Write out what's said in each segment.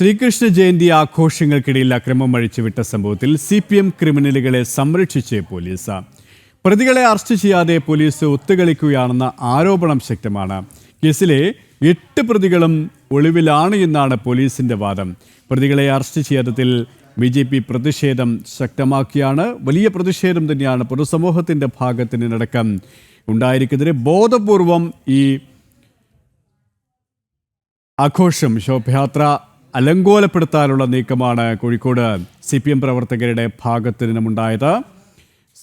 ശ്രീകൃഷ്ണ ജയന്തി ആഘോഷങ്ങൾക്കിടയിൽ അക്രമം അഴിച്ചുവിട്ട സംഭവത്തിൽ CPM ക്രിമിനലുകളെ സംരക്ഷിച്ച് പോലീസ്. പ്രതികളെ അറസ്റ്റ് ചെയ്യാതെ പോലീസ് ഒത്തുകളിക്കുകയാണെന്ന ആരോപണം ശക്തമാണ്. കേസിലെ 8 പ്രതികളും ഒളിവിലാണ് എന്നാണ് പോലീസിന്റെ വാദം. പ്രതികളെ അറസ്റ്റ് ചെയ്യാത്തതിൽ BJP പ്രതിഷേധം ശക്തമാക്കിയാണ്. വലിയ പ്രതിഷേധം തന്നെയാണ് പൊതുസമൂഹത്തിന്റെ ഭാഗത്ത് നിന്നടക്കം ഉണ്ടായിരിക്കുന്നതിന്. ബോധപൂർവം ഈ ആഘോഷം ശോഭയാത്ര അലങ്കോലപ്പെടുത്താനുള്ള നീക്കമാണ് കോഴിക്കോട് CPM പ്രവർത്തകരുടെ ഭാഗത്തു നിന്നുമുണ്ടായത്.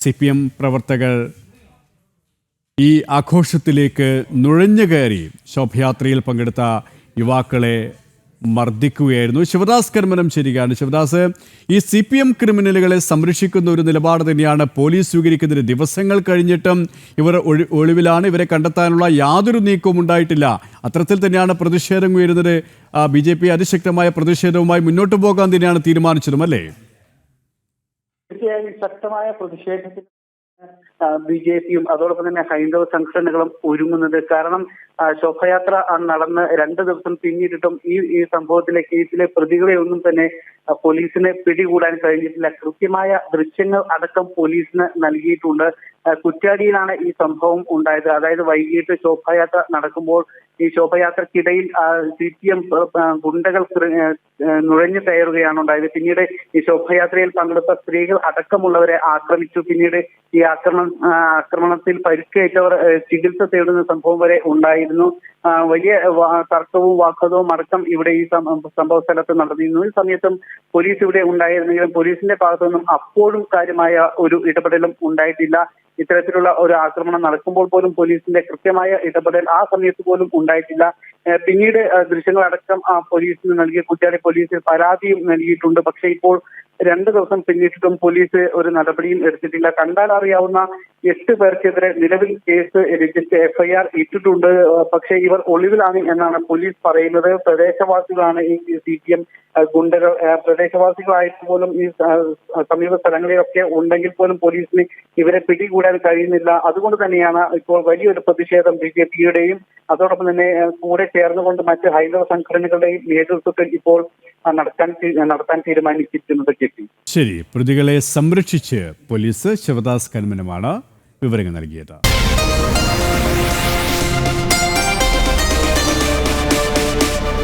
CPM പ്രവർത്തകർ ഈ ആഘോഷത്തിലേക്ക് നുഴഞ്ഞു കയറി ശോഭയാത്രയിൽ പങ്കെടുത്ത യുവാക്കളെ മർദ്ദിക്കുകയായിരുന്നു. ശിവദാസ് കർമ്മനം ചെയ്യുകയാണ്. ശിവദാസ്, ഈ CPM ക്രിമിനലുകളെ സംരക്ഷിക്കുന്ന ഒരു നിലപാട് തന്നെയാണ് പോലീസ് സ്വീകരിക്കുന്നതിന്. ദിവസങ്ങൾ കഴിഞ്ഞിട്ടും ഇവർ ഒളിവിലാണ്. ഇവരെ കണ്ടെത്താനുള്ള യാതൊരു നീക്കവും ഉണ്ടായിട്ടില്ല. അത്തരത്തിൽ തന്നെയാണ് പ്രതിഷേധം ഉയരുന്നത്. BJP അതിശക്തമായ പ്രതിഷേധവുമായി മുന്നോട്ട് പോകാൻ തന്നെയാണ് തീരുമാനിച്ചതും, അല്ലേ? തീർച്ചയായും ശക്തമായ പ്രതിഷേധത്തിൽ BJPയും അതോടൊപ്പം തന്നെ ഹൈന്ദവ സംഘടനകളും ഒരുങ്ങുന്നത്. കാരണം ശോഭയാത്ര നടന്ന് 2 ദിവസം പിന്നിട്ടിട്ടും ഈ സംഭവത്തിലെ കേസിലെ പ്രതികളെ ഒന്നും തന്നെ പോലീസിന് പിടികൂടാൻ കഴിഞ്ഞിട്ടില്ല. കൃത്യമായ ദൃശ്യങ്ങൾ അടക്കം പോലീസിന് നൽകിയിട്ടുണ്ട്. കുറ്റ്യാടിയിലാണ് ഈ സംഭവം ഉണ്ടായത്. അതായത് വൈകിട്ട് ശോഭയാത്ര നടക്കുമ്പോൾ ഈ ശോഭയാത്രക്കിടയിൽ CPM ഗുണ്ടകൾ നുഴഞ്ഞു കയറുകയാണ് ഉണ്ടായത്. പിന്നീട് ഈ ശോഭയാത്രയിൽ പങ്കെടുത്ത സ്ത്രീകൾ അടക്കമുള്ളവരെ ആക്രമിച്ചു. പിന്നീട് ഈ ആക്രമണത്തിൽ പരിക്കേറ്റവർ ചികിത്സ തേടുന്ന സംഭവം വരെ ഉണ്ടായിരുന്നു. വലിയ തർക്കവും വാഗ്വാദവും അടക്കം ഇവിടെ ഈ സംഭവ സ്ഥലത്ത് നടന്നിരുന്നു. ഈ സമയത്തും പോലീസ് ഇവിടെ ഉണ്ടായിരുന്നെങ്കിലും പോലീസിന്റെ ഭാഗത്തുനിന്നും അപ്പോഴും കാര്യമായ ഒരു ഇടപെടലും ഉണ്ടായിട്ടില്ല. ഇത്തരത്തിലുള്ള ഒരു ആക്രമണം നടക്കുമ്പോൾ പോലും പോലീസിന്റെ കൃത്യമായ ഇടപെടൽ ആ സമയത്ത് പോലും ഉണ്ടായിട്ടില്ല. പിന്നീട് ദൃശ്യങ്ങളടക്കം പോലീസിന് നൽകിയ കുറ്റ്യാടി പോലീസിൽ പരാതിയും നൽകിയിട്ടുണ്ട്. പക്ഷേ ഇപ്പോൾ 2 ദിവസം പിന്നിട്ടിട്ടും പോലീസ് ഒരു നടപടിയും എടുത്തിട്ടില്ല. കണ്ടാൽ അറിയാവുന്ന 8 പേർക്കെതിരെ നിലവിൽ കേസ് രജിസ്റ്റർ FIR ഇട്ടിട്ടുണ്ട്. പക്ഷേ ഇവർ ഒളിവിലാണ് എന്നാണ് പോലീസ് പറയുന്നത്. പ്രദേശവാസികളാണ് ഈ CPM ഗുണ്ടകൾ. പ്രദേശവാസികളായിട്ട് പോലും ഈ സമീപ സ്ഥലങ്ങളിലൊക്കെ ഉണ്ടെങ്കിൽ പോലും പോലീസിന് ഇവരെ പിടികൂടാൻ കഴിയുന്നില്ല. അതുകൊണ്ട് തന്നെയാണ് ഇപ്പോൾ വലിയൊരു പ്രതിഷേധം BJPയുടെയും അതോടൊപ്പം തന്നെ കൂടെ ചേർന്നുകൊണ്ട് മറ്റ് ഹൈന്ദവ സംഘടനകളുടെയും നേതൃത്വത്തിൽ ഇപ്പോൾ നടത്താൻ തീരുമാനിച്ചിരിക്കുന്നത്. ശരി, പ്രതികളെ സംരക്ഷിച്ച് പോലീസ്. ശിവദാസ് കന്മനമാണ് വിവരങ്ങൾ നൽകിയത്.